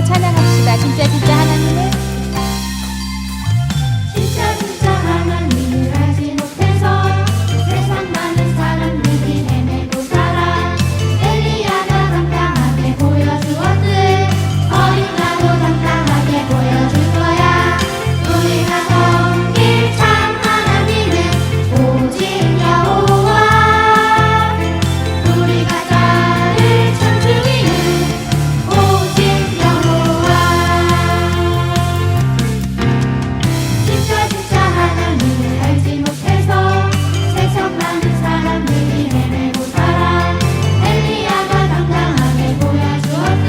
마음으로 찬양합시다. 진짜 진짜 하나님을 진짜 진짜 하나님을 알지 못해서 세상 많은 사람들이 헤매고 살아. 엘리야가 당당하게 보여주었듯 어린 나도 당당하게 보여줄 거야. 우리가 섬길 참 하나님은 오직 여호와. 우리가 따를 참 주인은 오직 여호와. 진짜 진짜 하나님을 알지 못해서 세상 많은 사람들이 헤매고 살아. 엘리야가 당당하게 보여주었듯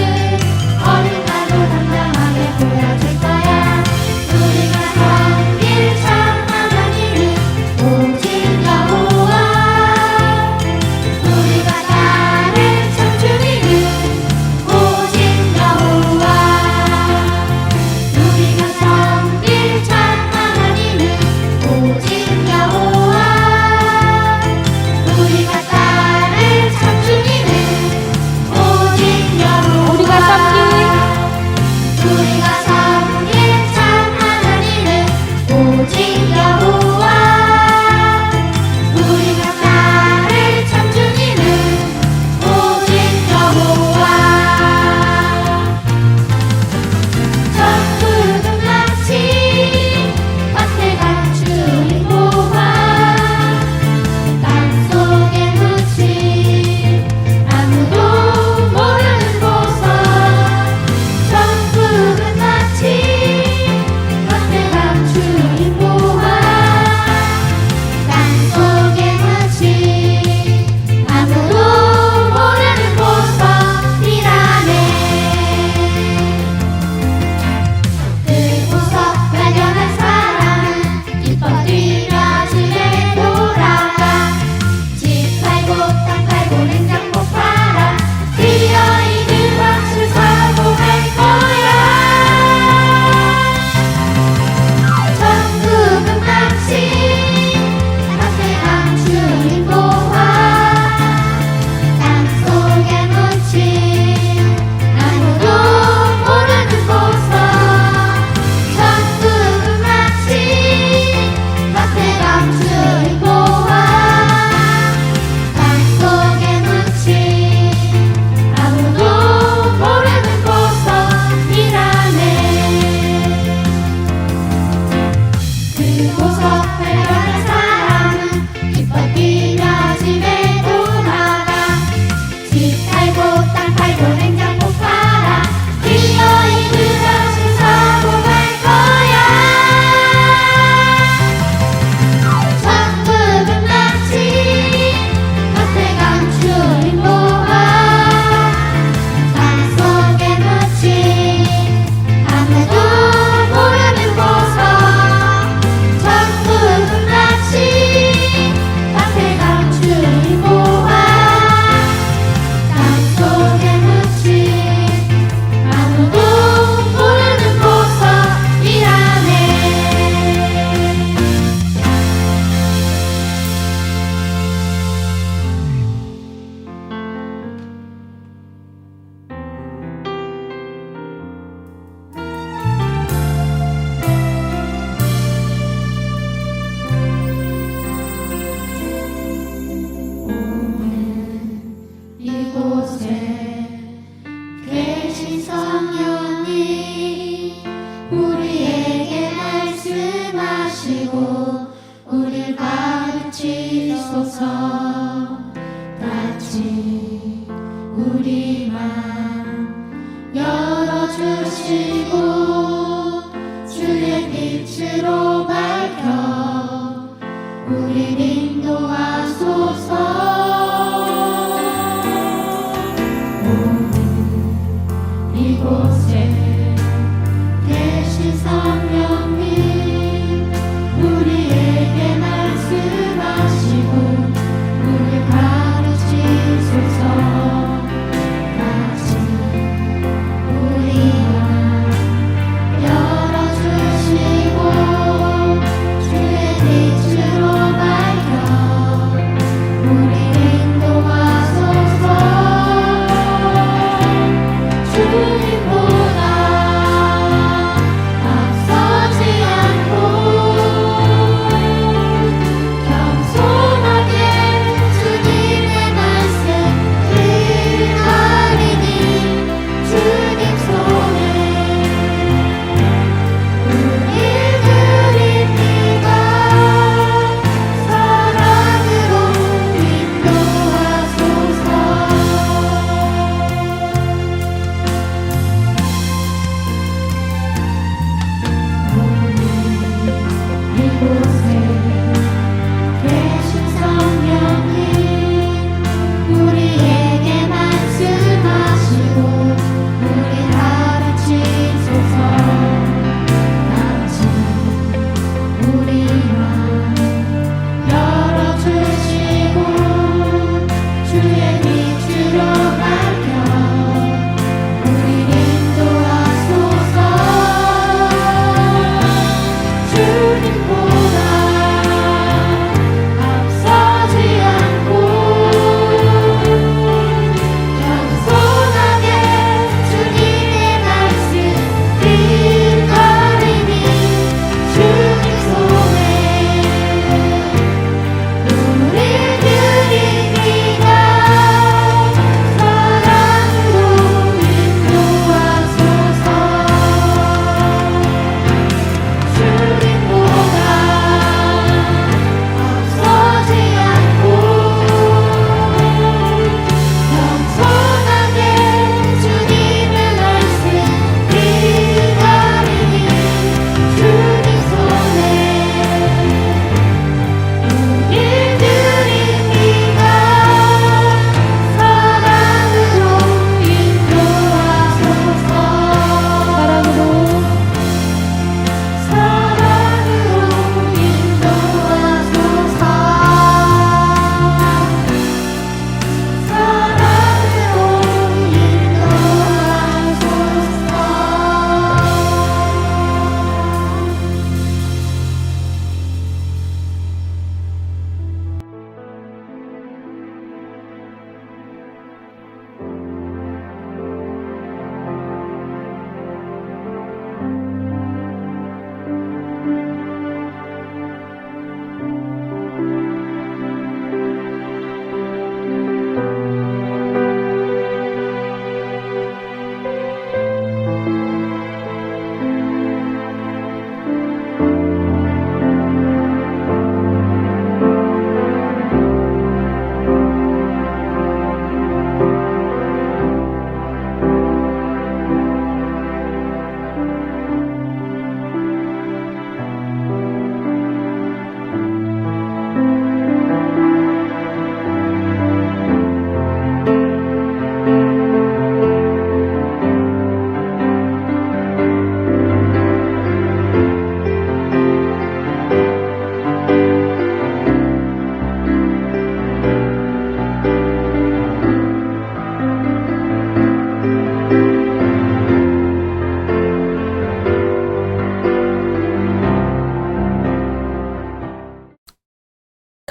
어린 나도 당당하게 보여줄 거야. 우리가 섬길 참 하나님은 오직 여호와. 우리가 따를 참 주인은 오직 여호와. 우리가 섬길 참 하나님은 오직 여호와. 우리가 따를 참 주님은 오직 여호와. 우리가 섬길 우리가 섬길 참 하나님은 오직 여호와. 우리가 따를 참 주님은 오직 여호와. 천국은 마치 밭에 감춘 보화. 땅속에 묻힌 아무도 모르는 보석. 천국은 마치 밭에 감춘 보화. 땅속에 묻힌 아무도 모르는 보석이라네. 그 보석 발견한 사람은 기뻐 뛰며 집에 돌아가. 집 팔고 땅 팔고 냉장고 팔아 드디어 이들 박수 사고 갈 거야. 천국은 마치 밭에 감춘 보화. 땅속에 묻힌 아무도 모르는 보석. 천국은 마치 밭에 감춘 보화. 땅속에 묻힌 아무도 모르는 보석이라네. 그 보석 발견한 사람은 기뻐 뛰며 집에 돌아가. 집 팔고 땅 팔고 냉장고 팔아 드디어 이들 박수 사고 갈 거야. 천국은 마치 밭에 감춘 보화. 땅속에 묻힌 아무도 모르는 보석. 천국은 마치 밭에 감춘 보화. 땅속에 묻힌 아무도 모르는 보석이라네. 이곳에 계신 성령님 우리에게 말씀하시고 우릴 가르치소서. 같이 우리 맘 열어주시고 주의 빛으로 밝혀 우릴 인도하소서. 이곳에 계신 성령님 우리에게 말씀하시고 우릴 가르치소서. 같이 우리 맘 열어주시고 주의 빛으로 밝혀 우릴 인도하소서. 주님보다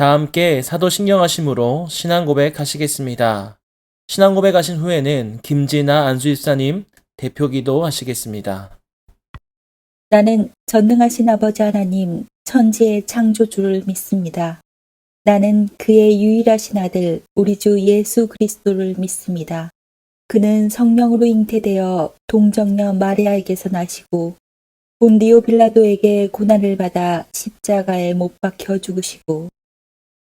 다 함께 사도신경하심으로 신앙고백 하시겠습니다. 신앙고백 하신 후에는 김진아 안수집사님 대표기도 하시겠습니다. 나는 전능하신 아버지 하나님 천지의 창조주를 믿습니다. 나는 그의 유일하신 아들 우리 주 예수 그리스도를 믿습니다. 그는 성령으로 잉태되어 동정녀 마리아에게서 나시고 본디오 빌라도에게 고난을 받아 십자가에 못 박혀 죽으시고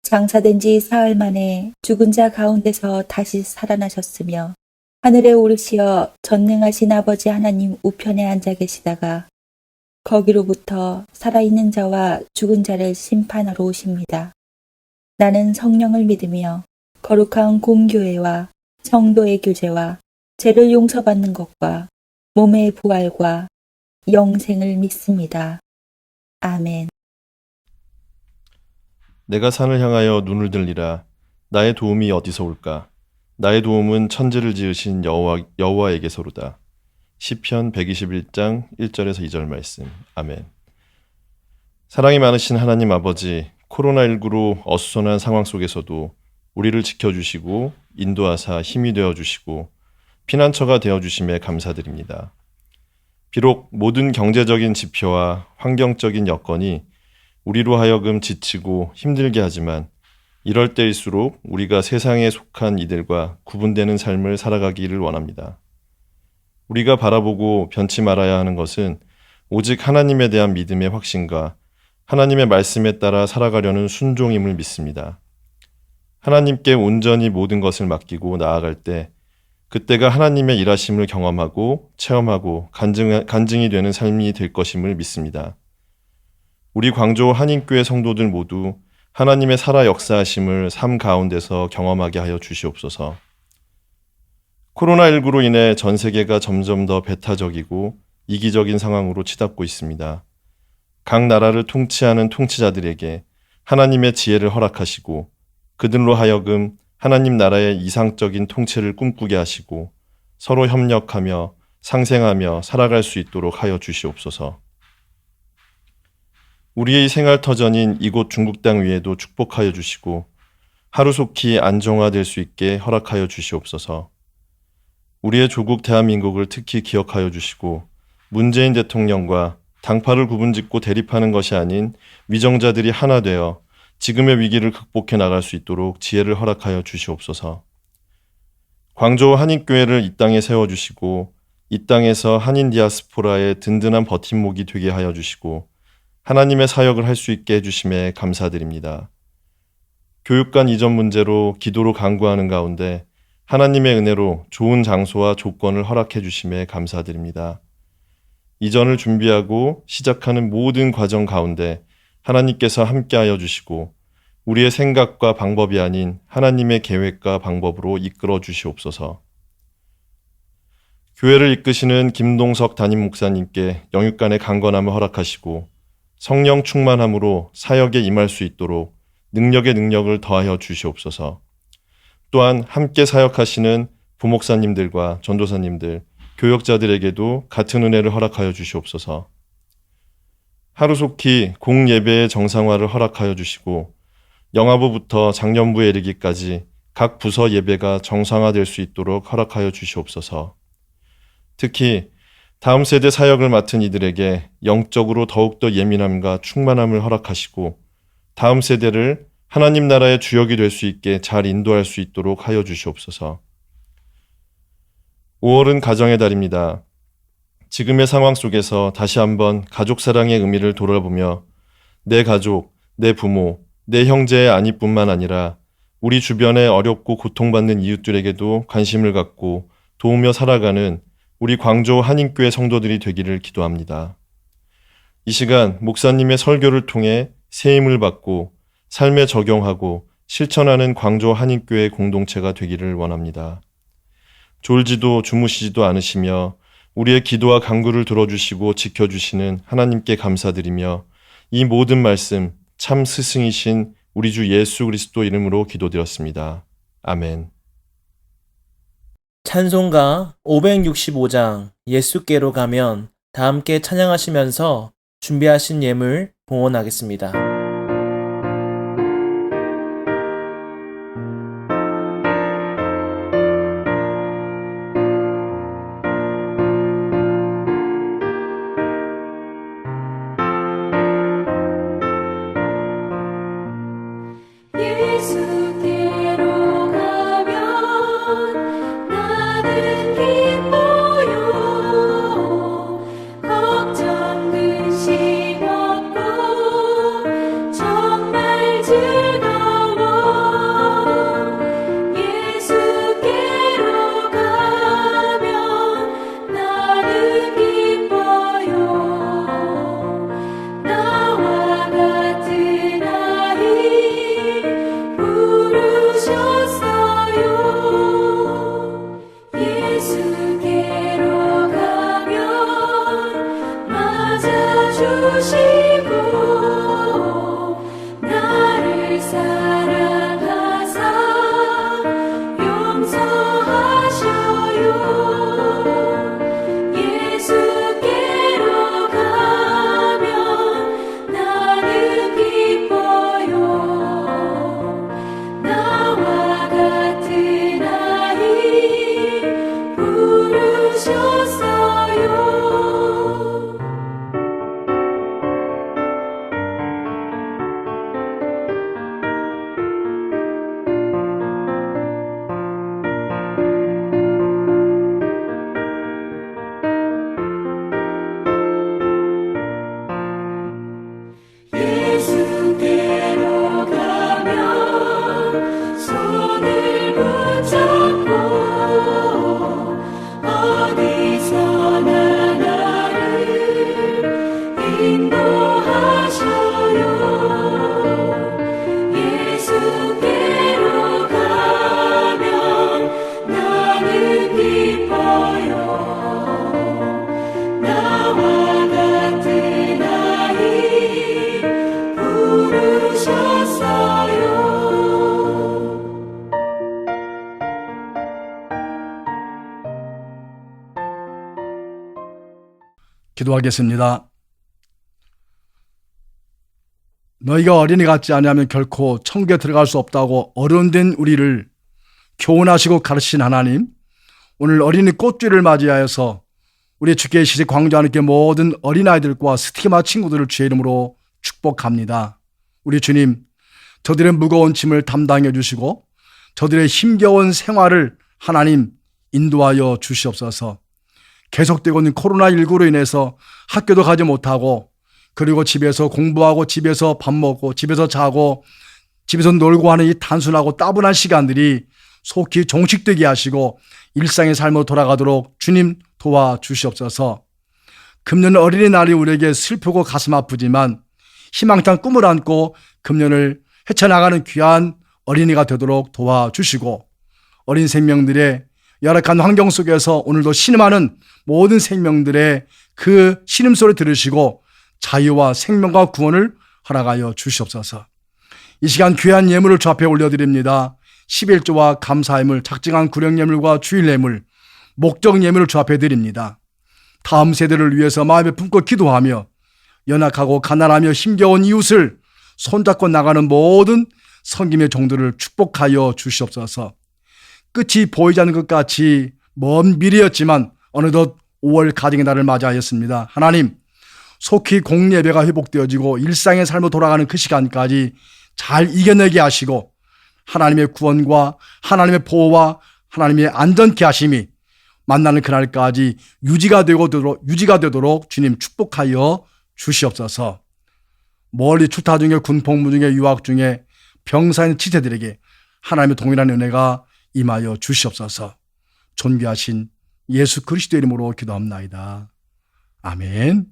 장사된 지 사흘 만에 죽은 자 가운데서 다시 살아나셨으며 하늘에 오르시어 전능하신 아버지 하나님 우편에 앉아 계시다가 거기로부터 살아있는 자와 죽은 자를 심판하러 오십니다. 나는 성령을 믿으며 거룩한 공교회와 성도의 교제와 죄를 용서받는 것과 몸의 부활과 영생을 믿습니다. 아멘. 내가 산을 향하여 눈을 들리라. 나의 도움이 어디서 올까? 나의 도움은 천지를 지으신 여호와에게서로다. 시편 121장 1절에서 2절 말씀. 아멘. 사랑이 많으신 하나님 아버지, 코로나19로 어수선한 상황 속에서도 우리를 지켜주시고 인도하사 힘이 되어주시고 피난처가 되어주심에 감사드립니다. 비록 모든 경제적인 지표와 환경적인 여건이 우리로 하여금 지치고 힘들게 하지만 이럴 때일수록 우리가 세상에 속한 이들과 구분되는 삶을 살아가기를 원합니다. 우리가 바라보고 변치 말아야 하는 것은 오직 하나님에 대한 믿음의 확신과 하나님의 말씀에 따라 살아가려는 순종임을 믿습니다. 하나님께 온전히 모든 것을 맡기고 나아갈 때 그때가 하나님의 일하심을 경험하고 체험하고 간증이 되는 삶이 될 것임을 믿습니다. 우리 광주 한인교회 성도들 모두 하나님의 살아 역사하심을 삶 가운데서 경험하게 하여 주시옵소서. 코로나19로 인해 전 세계가 점점 더 배타적이고 이기적인 상황으로 치닫고 있습니다. 각 나라를 통치하는 통치자들에게 하나님의 지혜를 허락하시고 그들로 하여금 하나님 나라의 이상적인 통치를 꿈꾸게 하시고 서로 협력하며 상생하며 살아갈 수 있도록 하여 주시옵소서. 우리의 생활터전인 이곳 중국 땅 위에도 축복하여 주시고 하루속히 안정화될 수 있게 허락하여 주시옵소서. 우리의 조국 대한민국을 특히 기억하여 주시고 문재인 대통령과 당파를 구분짓고 대립하는 것이 아닌 위정자들이 하나 되어 지금의 위기를 극복해 나갈 수 있도록 지혜를 허락하여 주시옵소서. 광저우 한인교회를 이 땅에 세워주시고 이 땅에서 한인 디아스포라의 든든한 버팀목이 되게 하여 주시고 하나님의 사역을 할 수 있게 해주심에 감사드립니다. 교육관 이전 문제로 기도로 간구하는 가운데 하나님의 은혜로 좋은 장소와 조건을 허락해 주심에 감사드립니다. 이전을 준비하고 시작하는 모든 과정 가운데 하나님께서 함께하여 주시고 우리의 생각과 방법이 아닌 하나님의 계획과 방법으로 이끌어 주시옵소서. 교회를 이끄시는 김동석 담임 목사님께 영육간의 강건함을 허락하시고 성령 충만함으로 사역에 임할 수 있도록 능력의 능력을 더하여 주시옵소서. 또한 함께 사역하시는 부목사님들과 전도사님들, 교역자들에게도 같은 은혜를 허락하여 주시옵소서. 하루속히 공예배의 정상화를 허락하여 주시고 영화부부터 장년부에 이르기까지 각 부서 예배가 정상화될 수 있도록 허락하여 주시옵소서. 특히 다음 세대 사역을 맡은 이들에게 영적으로 더욱더 예민함과 충만함을 허락하시고 다음 세대를 하나님 나라의 주역이 될 수 있게 잘 인도할 수 있도록 하여 주시옵소서. 5월은 가정의 달입니다. 지금의 상황 속에서 다시 한번 가족 사랑의 의미를 돌아보며 내 가족, 내 부모, 내 형제의 안위뿐만 아니라 우리 주변에 어렵고 고통받는 이웃들에게도 관심을 갖고 도우며 살아가는 우리 광저우 한인교회 성도들이 되기를 기도합니다. 이 시간 목사님의 설교를 통해 새 힘을 받고 삶에 적용하고 실천하는 광저우 한인교회 공동체가 되기를 원합니다. 졸지도 주무시지도 않으시며 우리의 기도와 간구를 들어주시고 지켜주시는 하나님께 감사드리며 이 모든 말씀 참 스승이신 우리 주 예수 그리스도 이름으로 기도드렸습니다. 아멘. 찬송가 565장 예수께로 가면 다 함께 찬양하시면서 준비하신 예물 봉헌하겠습니다. 기도하겠습니다. 너희가 어린이 같지 아니하면 결코 천국에 들어갈 수 없다고 어른된 우리를 교훈하시고 가르치신 하나님, 오늘 어린이 꽃주를 맞이하여서 우리 주께 시집 광주하는 모든 어린아이들과 스티마 친구들을 주의 이름으로 축복합니다. 우리 주님, 저들의 무거운 짐을 담당해 주시고 저들의 힘겨운 생활을 하나님 인도하여 주시옵소서. 계속되고 있는 코로나19로 인해서 학교도 가지 못하고, 그리고 집에서 공부하고 집에서 밥 먹고 집에서 자고 집에서 놀고 하는 이 단순하고 따분한 시간들이 속히 종식되게 하시고 일상의 삶으로 돌아가도록 주님 도와주시옵소서. 금년 어린이날이 우리에게 슬프고 가슴 아프지만 희망찬 꿈을 안고 금년을 헤쳐나가는 귀한 어린이가 되도록 도와주시고, 어린 생명들의 열악한 환경 속에서 오늘도 신음하는 모든 생명들의 그 신음소리 들으시고 자유와 생명과 구원을 허락하여 주시옵소서. 이 시간 귀한 예물을 주 앞에 올려드립니다. 11조와 감사예물, 작정한 구령예물과 주일예물, 목적 예물을 주 앞에 드립니다. 다음 세대를 위해서 마음에 품고 기도하며 연약하고 가난하며 힘겨운 이웃을 손잡고 나가는 모든 섬김의 종들을 축복하여 주시옵소서. 끝이 보이지 않는 것 같이 먼 미래였지만 어느덧 5월 가정의 날을 맞이하였습니다. 하나님, 속히 공예배가 회복되어지고 일상의 삶으로 돌아가는 그 시간까지 잘 이겨내게 하시고 하나님의 구원과 하나님의 보호와 하나님의 안전케 하심이 만나는 그날까지 유지가 되도록 주님 축복하여 주시옵소서. 멀리 출타 중에 군복무 중에 유학 중에 병사인 지체들에게 하나님의 동일한 은혜가 임하여 주시옵소서. 존귀하신 예수 그리스도 이름으로 기도합나이다. 아멘.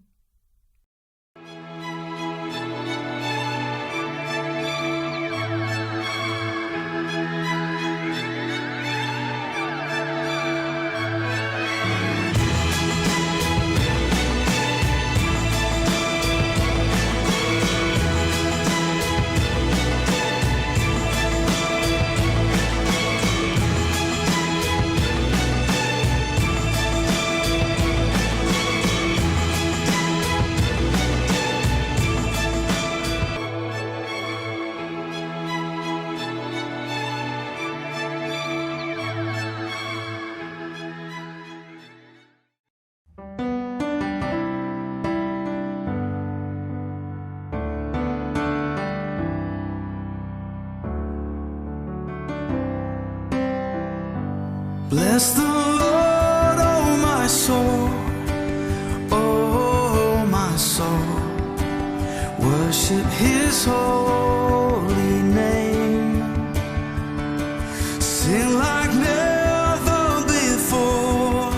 Bless the Lord, oh my soul, oh my soul. Worship His holy name. Sing like never before,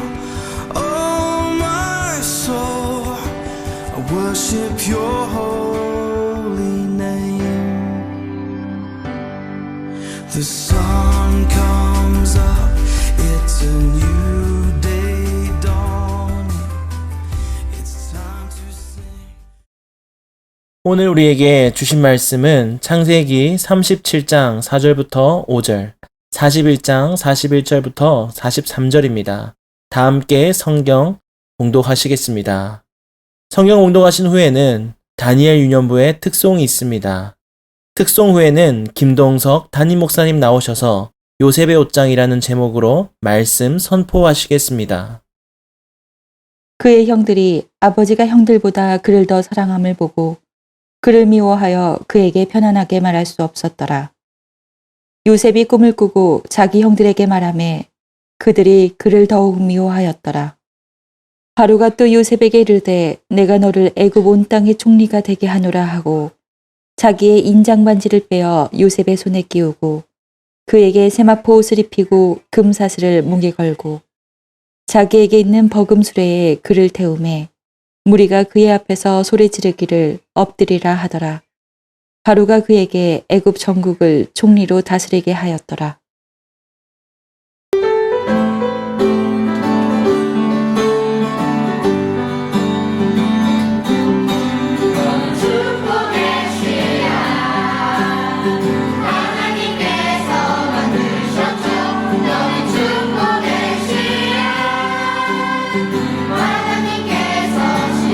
oh my soul. I worship Your holy name. The sun comes up, it's a new day dawning. It's time to sing. 오늘 우리에게 주신 말씀은 창세기 37장 4절부터 5절, 41장 41절부터 43절입니다. 다 함께 성경 봉독하시겠습니다. 성경 봉독하신 후에는 다니엘 유년부의 특송이 있습니다. 특송 후에는 김동석 담임 목사님 나오셔서 요셉의 옷장이라는 제목으로 말씀 선포하시겠습니다. 그의 형들이 아버지가 형들보다 그를 더 사랑함을 보고 그를 미워하여 그에게 편안하게 말할 수 없었더라. 요셉이 꿈을 꾸고 자기 형들에게 말하매 그들이 그를 더욱 미워하였더라. 바로가 또 요셉에게 이르되 내가 너를 애굽 온 땅의 총리가 되게 하노라 하고 자기의 인장 반지를 빼어 요셉의 손에 끼우고 그에게 세마포 옷을 입히고 금사슬을 목에 걸고 자기에게 있는 버금 수레에 그를 태우매 무리가 그의 앞에서 소리 지르기를 엎드리라 하더라. 바로가 그에게 애굽 전국을 총리로 다스리게 하였더라. 하나님께서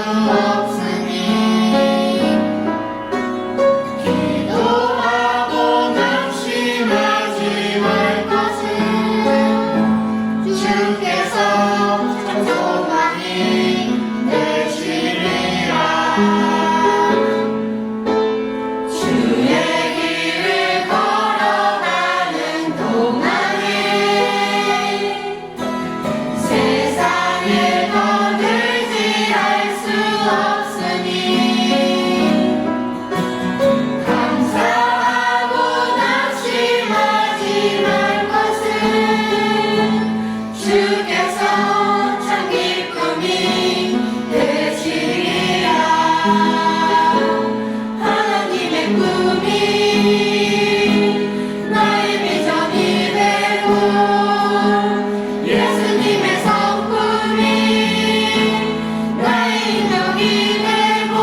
없으니 기도하고 낙심하지 말 것은 주께서 참 소망이 되시리라. 주의 길을 걸어가는 동안에 세상을 거들지 할 수 없으니 감사하고 낙심하지 말 것은 주께서 참 기쁨이 되시리라. 하나님의 꿈이 나의 비전이 되고 예수님의 성품이 나의 인격이 되고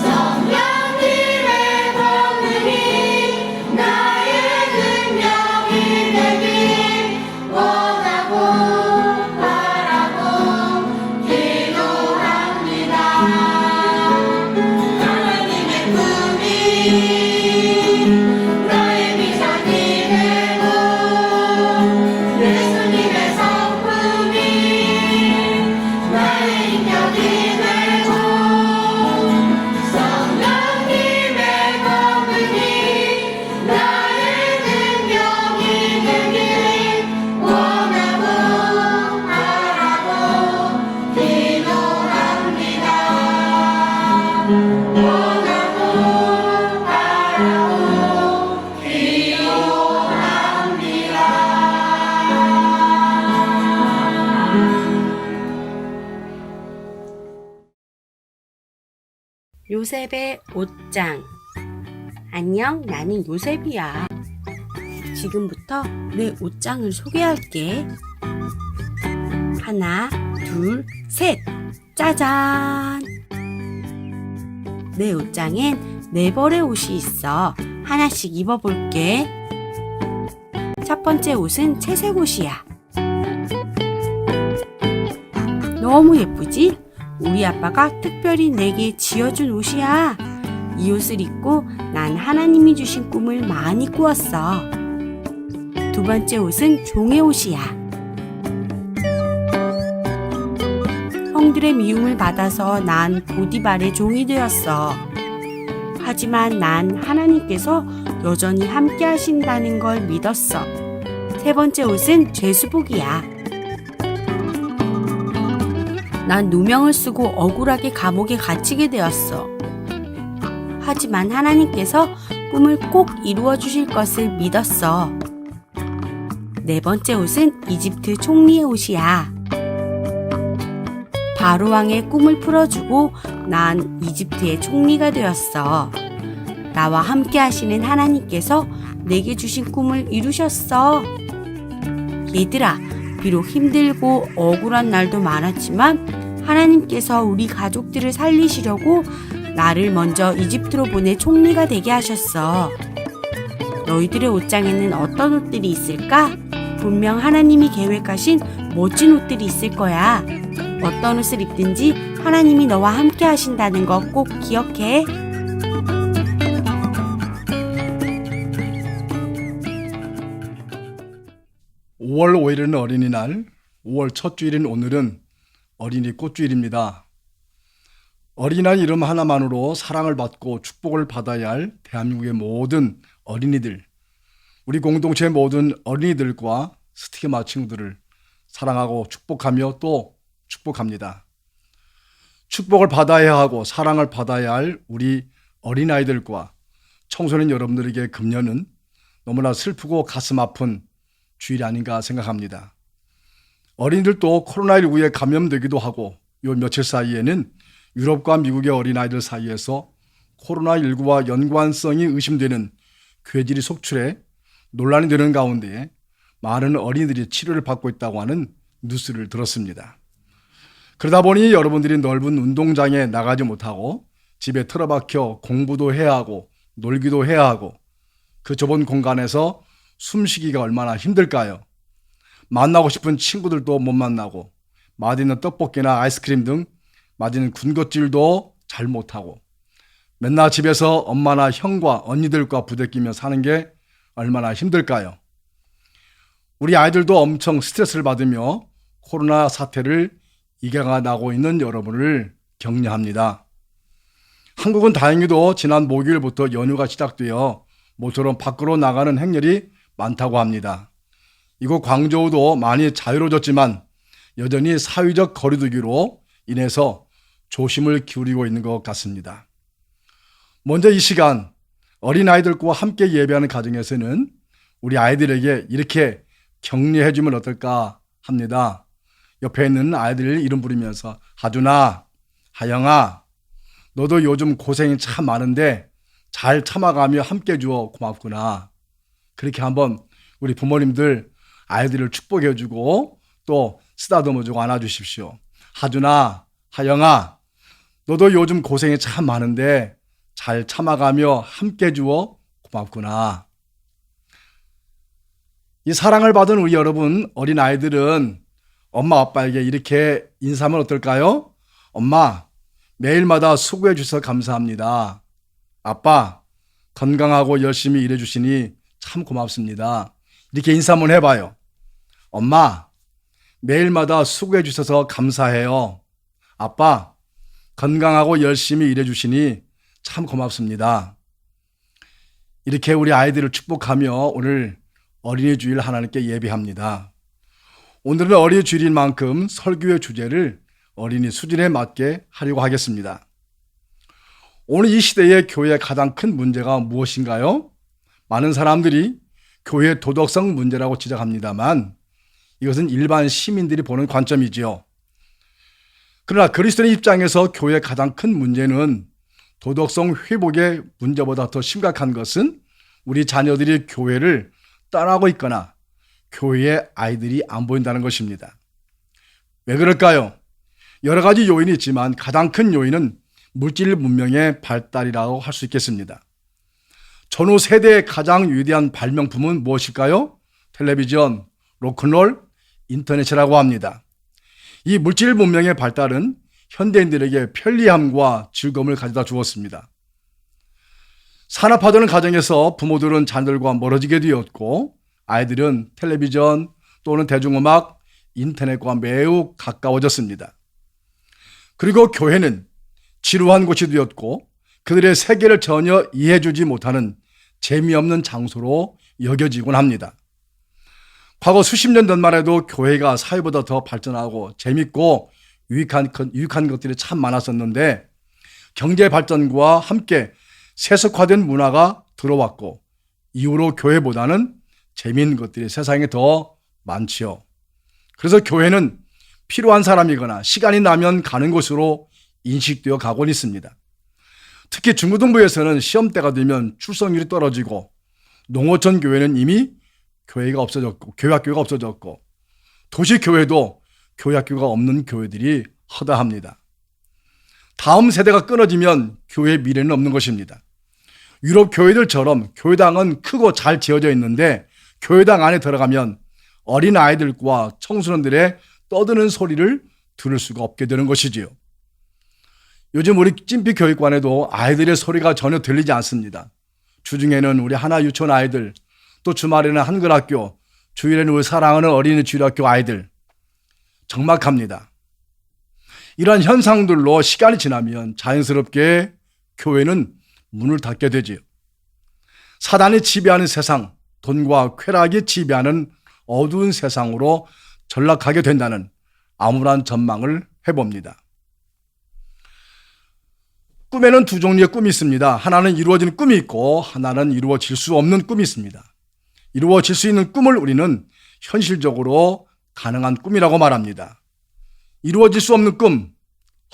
성령님의 권능이 나의 능력이 되길 원하고 바라고 기도합니다. 하나님의 꿈이 나의 비전이 되고 예수님의 성품이 나의 인격이 되고 성령님의 권능이 나의 능력이 되길 원하고 바라고 기도합니다. 원하고 바라고 기도합니다. 요셉의 옷장. 안녕, 나는 요셉이야. 지금부터 내 옷장을 소개할게. 하나, 둘, 셋. 짜잔! 내 옷장엔 4벌의 옷이 있어. 하나씩 입어볼게. 첫 번째 옷은 채색 옷이야. 너무 예쁘지? 우리 아빠가 특별히 내게 지어준 옷이야. 이 옷을 입고 난 하나님이 주신 꿈을 많이 꾸었어. 두 번째 옷은 종의 옷이야. 형들의 미움을 받아서 난 보디발의 종이 되었어. 하지만 난 하나님께서 여전히 함께 하신다는 걸 믿었어. 세 번째 옷은 죄수복이야. 난 누명을 쓰고 억울하게 감옥에 갇히게 되었어. 하지만 하나님께서 꿈을 꼭 이루어 주실 것을 믿었어. 네 번째 옷은 이집트 총리의 옷이야. 바로 왕의 꿈을 풀어주고 난 이집트의 총리가 되었어. 나와 함께 하시는 하나님께서 내게 주신 꿈을 이루셨어. 얘들아, 비록 힘들고 억울한 날도 많았지만 하나님께서 우리 가족들을 살리시려고 나를 먼저 이집트로 보내 총리가 되게 하셨어. 너희들의 옷장에는 어떤 옷들이 있을까? 분명 하나님이 계획하신 멋진 옷들이 있을 거야. 어떤 옷을 입든지 하나님이 너와 함께 하신다는 거 꼭 기억해. (5월 5일은) 어린이날, 5월 첫 주일인 오늘은 어린이 꽃주일입니다. 어린이날 이름 하나만으로 사랑을 받고 축복을 받아야 할 대한민국의 모든 어린이들, 우리 공동체의 모든 어린이들과 스티그마 친구들을 사랑하고 축복하며 또 축복합니다. 축복을 받아야 하고 사랑을 받아야 할 우리 어린아이들과 청소년 여러분들에게 금년은 너무나 슬프고 가슴 아픈 주일이 아닌가 생각합니다. 어린이들도 코로나19에 감염되기도 하고 요 며칠 사이에는 유럽과 미국의 어린아이들 사이에서 코로나19와 연관성이 의심되는 괴질이 속출해 논란이 되는 가운데 많은 어린이들이 치료를 받고 있다고 하는 뉴스를 들었습니다. 그러다 보니 여러분들이 넓은 운동장에 나가지 못하고 집에 틀어박혀 공부도 해야 하고 놀기도 해야 하고 그 좁은 공간에서 숨쉬기가 얼마나 힘들까요? 만나고 싶은 친구들도 못 만나고 맛있는 떡볶이나 아이스크림 등 맞은 군것질도 잘 못하고 맨날 집에서 엄마나 형과 언니들과 부대끼며 사는 게 얼마나 힘들까요? 우리 아이들도 엄청 스트레스를 받으며 코로나 사태를 이겨나가고 있는 여러분을 격려합니다. 한국은 다행히도 지난 목요일부터 연휴가 시작되어 모처럼 밖으로 나가는 행렬이 많다고 합니다. 이곳 광저우도 많이 자유로워졌지만 여전히 사회적 거리두기로 인해서 조심을 기울이고 있는 것 같습니다. 먼저 이 시간 어린아이들과 함께 예배하는 가정에서는 우리 아이들에게 이렇게 격려해 주면 어떨까 합니다. 옆에 있는 아이들 이름 부르면서 하준아, 하영아, 너도 요즘 고생이 참 많은데 잘 참아가며 함께 주어 고맙구나. 그렇게 한번 우리 부모님들 아이들을 축복해 주고 또 쓰다듬어 주고 안아주십시오. 하준아, 하영아, 너도 요즘 고생이 참 많은데 잘 참아가며 함께 주어 고맙구나. 이 사랑을 받은 우리 여러분 어린 아이들은 엄마 아빠에게 이렇게 인사하면 어떨까요? 엄마, 매일마다 수고해 주셔서 감사합니다. 아빠, 건강하고 열심히 일해 주시니 참 고맙습니다. 이렇게 인사 한번 해봐요. 엄마, 매일마다 수고해 주셔서 감사해요. 아빠, 건강하고 열심히 일해 주시니 참 고맙습니다. 이렇게 우리 아이들을 축복하며 오늘 어린이 주일 하나님께 예배합니다. 오늘은 어린이 주일인 만큼 설교의 주제를 어린이 수준에 맞게 하려고 하겠습니다. 오늘 이 시대의 교회의 가장 큰 문제가 무엇인가요? 많은 사람들이 교회의 도덕성 문제라고 지적합니다만 이것은 일반 시민들이 보는 관점이지요. 그러나 그리스도인의 입장에서 교회의 가장 큰 문제는 도덕성 회복의 문제보다 더 심각한 것은 우리 자녀들이 교회를 떠나고 있거나 교회에 아이들이 안 보인다는 것입니다. 왜 그럴까요? 여러 가지 요인이 있지만 가장 큰 요인은 물질 문명의 발달이라고 할 수 있겠습니다. 전후 세대의 가장 위대한 발명품은 무엇일까요? 텔레비전, 로큰롤, 인터넷이라고 합니다. 이 물질 문명의 발달은 현대인들에게 편리함과 즐거움을 가져다 주었습니다. 산업화되는 가정에서 부모들은 자녀들과 멀어지게 되었고 아이들은 텔레비전 또는 대중음악, 인터넷과 매우 가까워졌습니다. 그리고 교회는 지루한 곳이 되었고 그들의 세계를 전혀 이해해주지 못하는 재미없는 장소로 여겨지곤 합니다. 과거 수십 년 전만 해도 교회가 사회보다 더 발전하고 재밌고 유익한 것들이 참 많았었는데 경제 발전과 함께 세속화된 문화가 들어왔고 이후로 교회보다는 재미있는 것들이 세상에 더 많지요. 그래서 교회는 필요한 사람이거나 시간이 나면 가는 곳으로 인식되어 가곤 있습니다. 특히 중고등부에서는 시험대가 되면 출석률이 떨어지고 농어촌 교회는 이미 교회가 없어졌고 교회학교가 없어졌고 도시교회도 교회학교가 없는 교회들이 허다합니다. 다음 세대가 끊어지면 교회의 미래는 없는 것입니다. 유럽 교회들처럼 교회당은 크고 잘 지어져 있는데 교회당 안에 들어가면 어린 아이들과 청소년들의 떠드는 소리를 들을 수가 없게 되는 것이지요. 요즘 우리 찜피 교육관에도 아이들의 소리가 전혀 들리지 않습니다. 주중에는 우리 하나 유치원 아이들, 또 주말에는 한글학교, 주일에는 우리 사랑하는 어린이 주일학교 아이들. 적막합니다. 이러한 현상들로 시간이 지나면 자연스럽게 교회는 문을 닫게 되지요. 사단이 지배하는 세상, 돈과 쾌락이 지배하는 어두운 세상으로 전락하게 된다는 암울한 전망을 해봅니다. 꿈에는 두 종류의 꿈이 있습니다. 하나는 이루어지는 꿈이 있고 하나는 이루어질 수 없는 꿈이 있습니다. 이루어질 수 있는 꿈을 우리는 현실적으로 가능한 꿈이라고 말합니다. 이루어질 수 없는 꿈,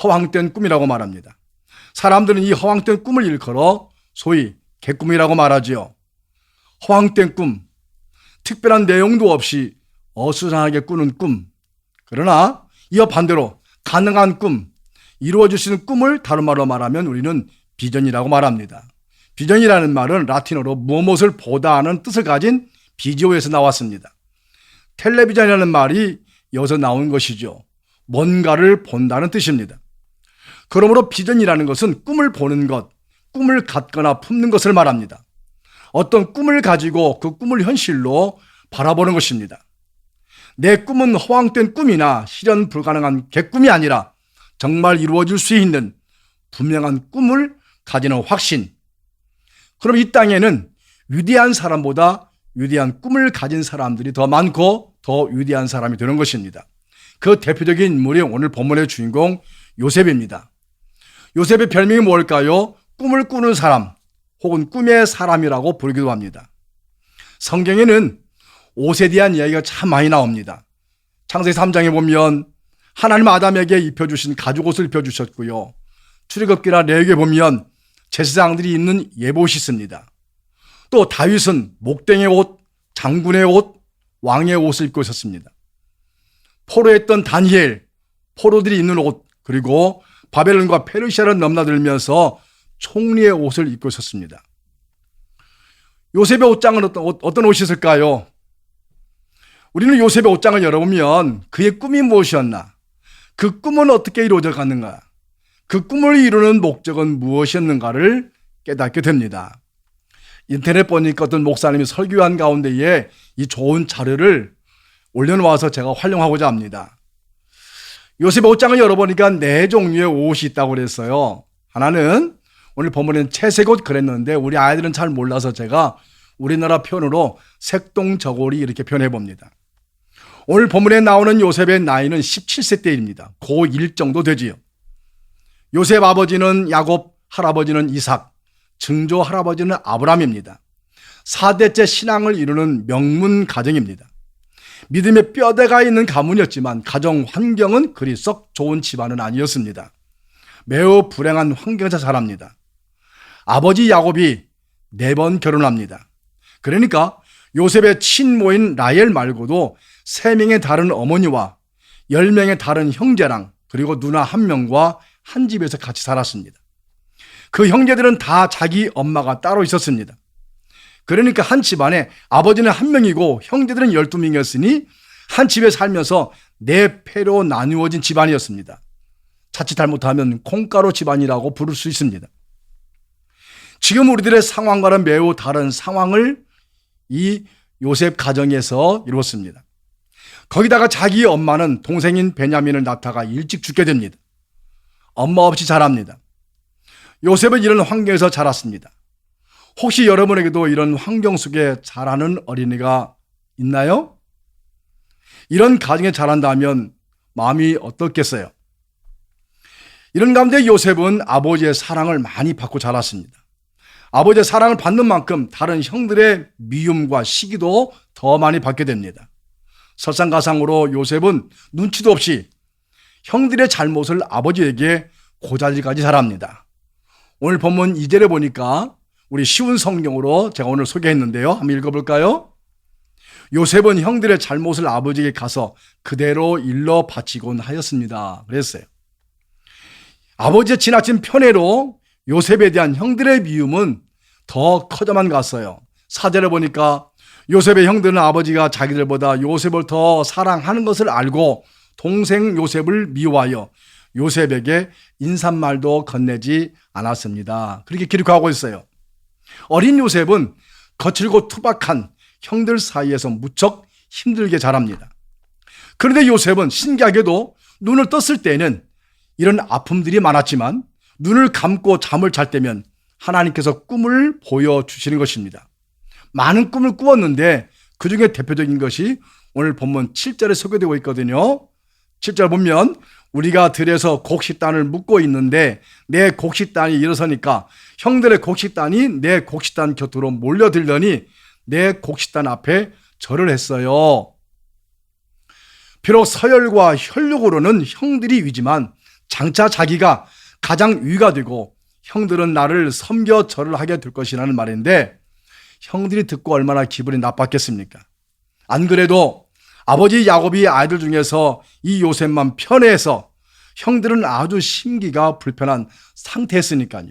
허황된 꿈이라고 말합니다. 사람들은 이 허황된 꿈을 일컬어 소위 개꿈이라고 말하지요. 허황된 꿈, 특별한 내용도 없이 어수선하게 꾸는 꿈. 그러나 이와 반대로 가능한 꿈, 이루어질 수 있는 꿈을 다른 말로 말하면 우리는 비전이라고 말합니다. 비전이라는 말은 라틴어로 무엇을 보다 하는 뜻을 가진 비디오에서 나왔습니다. 텔레비전이라는 말이 여기서 나온 것이죠. 뭔가를 본다는 뜻입니다. 그러므로 비전이라는 것은 꿈을 보는 것, 꿈을 갖거나 품는 것을 말합니다. 어떤 꿈을 가지고 그 꿈을 현실로 바라보는 것입니다. 내 꿈은 허황된 꿈이나 실현 불가능한 객꿈이 아니라 정말 이루어질 수 있는 분명한 꿈을 가지는 확신. 그럼 이 땅에는 위대한 사람보다 위대한 꿈을 가진 사람들이 더 많고 더 위대한 사람이 되는 것입니다. 그 대표적인 인물이 오늘 본문의 주인공 요셉입니다. 요셉의 별명이 뭘까요? 꿈을 꾸는 사람 혹은 꿈의 사람이라고 부르기도 합니다. 성경에는 옷에 대한 이야기가 참 많이 나옵니다. 창세기 3장에 보면 하나님 아담에게 입혀주신 가죽옷을 입혀주셨고요. 출애굽기나 레위기에 보면 제사장들이 입는 예복이 있습니다. 또 다윗은 목댕의 옷, 장군의 옷, 왕의 옷을 입고 있었습니다. 포로했던 다니엘, 포로들이 입는 옷, 그리고 바벨론과 페르시아를 넘나들면서 총리의 옷을 입고 있었습니다. 요셉의 옷장은 어떤 옷이 있을까요? 우리는 요셉의 옷장을 열어보면 그의 꿈이 무엇이었나? 그 꿈은 어떻게 이루어져 갔는가? 그 꿈을 이루는 목적은 무엇이었는가를 깨닫게 됩니다. 인터넷 보니까 어떤 목사님이 설교한 가운데에 이 좋은 자료를 올려놓아서 제가 활용하고자 합니다. 요셉의 옷장을 열어보니까 4종류의 옷이 있다고 그랬어요. 하나는 오늘 본문에는 채색옷 그랬는데 우리 아이들은 잘 몰라서 제가 우리나라 표현으로 색동저고리 이렇게 표현해 봅니다. 오늘 본문에 나오는 요셉의 나이는 17세 때입니다. 고1 정도 되지요. 요셉 아버지는 야곱, 할아버지는 이삭, 증조 할아버지는 아브라함입니다. 4대째 신앙을 이루는 명문 가정입니다. 믿음의 뼈대가 있는 가문이었지만 가정 환경은 그리 썩 좋은 집안은 아니었습니다. 매우 불행한 환경에서 자랍니다. 아버지 야곱이 4번 결혼합니다. 그러니까 요셉의 친모인 라헬 말고도 3명의 다른 어머니와 10명의 다른 형제랑 그리고 누나 1명과 한 집에서 같이 살았습니다. 그 형제들은 다 자기 엄마가 따로 있었습니다. 그러니까 한 집안에 아버지는 1명이고 형제들은 12명이었으니 한 집에 살면서 4패로 나누어진 집안이었습니다. 자칫 잘못하면 콩가루 집안이라고 부를 수 있습니다. 지금 우리들의 상황과는 매우 다른 상황을 이 요셉 가정에서 이루었습니다. 거기다가 자기 엄마는 동생인 베냐민을 낳다가 일찍 죽게 됩니다. 엄마 없이 자랍니다. 요셉은 이런 환경에서 자랐습니다. 혹시 여러분에게도 이런 환경 속에 자라는 어린이가 있나요? 이런 가정에 자란다면 마음이 어떻겠어요? 이런 가운데 요셉은 아버지의 사랑을 많이 받고 자랐습니다. 아버지의 사랑을 받는 만큼 다른 형들의 미움과 시기도 더 많이 받게 됩니다. 설상가상으로 요셉은 눈치도 없이 형들의 잘못을 아버지에게 고자질까지 잘합니다. 오늘 본문 2절에 보니까 우리 쉬운 성경으로 제가 오늘 소개했는데요. 한번 읽어볼까요? 요셉은 형들의 잘못을 아버지에게 가서 그대로 일러 바치곤 하였습니다. 그랬어요. 아버지의 지나친 편애로 요셉에 대한 형들의 미움은 더 커져만 갔어요. 4절에 보니까 요셉의 형들은 아버지가 자기들보다 요셉을 더 사랑하는 것을 알고 동생 요셉을 미워하여 요셉에게 인사말도 건네지 않았습니다. 그렇게 기록하고 있어요. 어린 요셉은 거칠고 투박한 형들 사이에서 무척 힘들게 자랍니다. 그런데 요셉은 신기하게도 눈을 떴을 때는 이런 아픔들이 많았지만 눈을 감고 잠을 잘 때면 하나님께서 꿈을 보여주시는 것입니다. 많은 꿈을 꾸었는데 그 중에 대표적인 것이 오늘 본문 7절에 소개되고 있거든요. 7절 보면 우리가 들에서 곡식단을 묶고 있는데 내 곡식단이 일어서니까 형들의 곡식단이 내 곡식단 곁으로 몰려들더니 내 곡식단 앞에 절을 했어요. 비록 서열과 혈육으로는 형들이 위지만 장차 자기가 가장 위가 되고 형들은 나를 섬겨 절을 하게 될 것이라는 말인데 형들이 듣고 얼마나 기분이 나빴겠습니까? 안 그래도 아버지 야곱이 아이들 중에서 이 요셉만 편애해서 형들은 아주 심기가 불편한 상태였으니까요.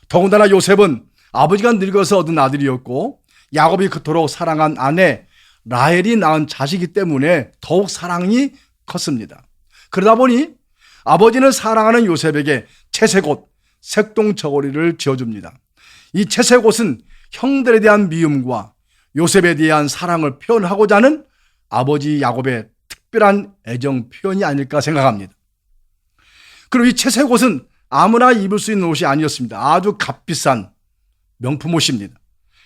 더군다나 요셉은 아버지가 늙어서 얻은 아들이었고 야곱이 그토록 사랑한 아내 라헬이 낳은 자식이기 때문에 더욱 사랑이 컸습니다. 그러다 보니 아버지는 사랑하는 요셉에게 채색옷, 색동저고리를 지어줍니다. 이 채색옷은 형들에 대한 미움과 요셉에 대한 사랑을 표현하고자 하는 아버지 야곱의 특별한 애정 표현이 아닐까 생각합니다. 그리고 이 채색옷은 아무나 입을 수 있는 옷이 아니었습니다. 아주 값비싼 명품 옷입니다.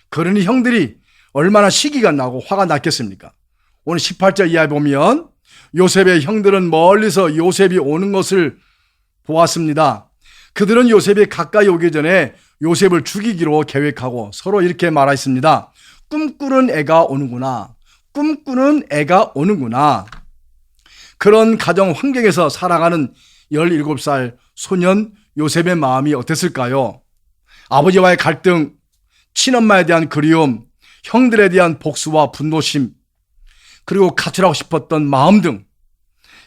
그러니 형들이 얼마나 시기가 나고 화가 났겠습니까? 오늘 18절 이하에 보면 요셉의 형들은 멀리서 요셉이 오는 것을 보았습니다. 그들은 요셉이 가까이 오기 전에 요셉을 죽이기로 계획하고 서로 이렇게 말했습니다. 꿈꾸는 애가 오는구나. 꿈꾸는 애가 오는구나. 그런 가정 환경에서 살아가는 17살 소년 요셉의 마음이 어땠을까요? 아버지와의 갈등, 친엄마에 대한 그리움, 형들에 대한 복수와 분노심, 그리고 가출하고 싶었던 마음 등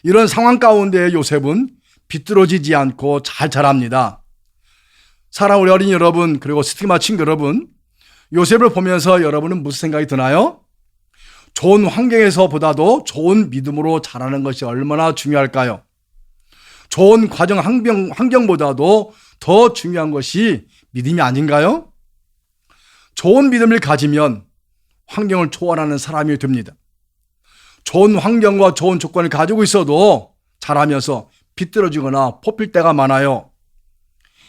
이런 상황 가운데 요셉은 비뚤어지지 않고 잘 자랍니다. 사랑하는 우리 어린이 여러분, 그리고 스티마 친구 여러분, 요셉을 보면서 여러분은 무슨 생각이 드나요? 좋은 환경에서보다도 좋은 믿음으로 자라는 것이 얼마나 중요할까요? 좋은 과정 환경보다도 더 중요한 것이 믿음이 아닌가요? 좋은 믿음을 가지면 환경을 초월하는 사람이 됩니다. 좋은 환경과 좋은 조건을 가지고 있어도 자라면서 비뚤어지거나 뽑힐 때가 많아요.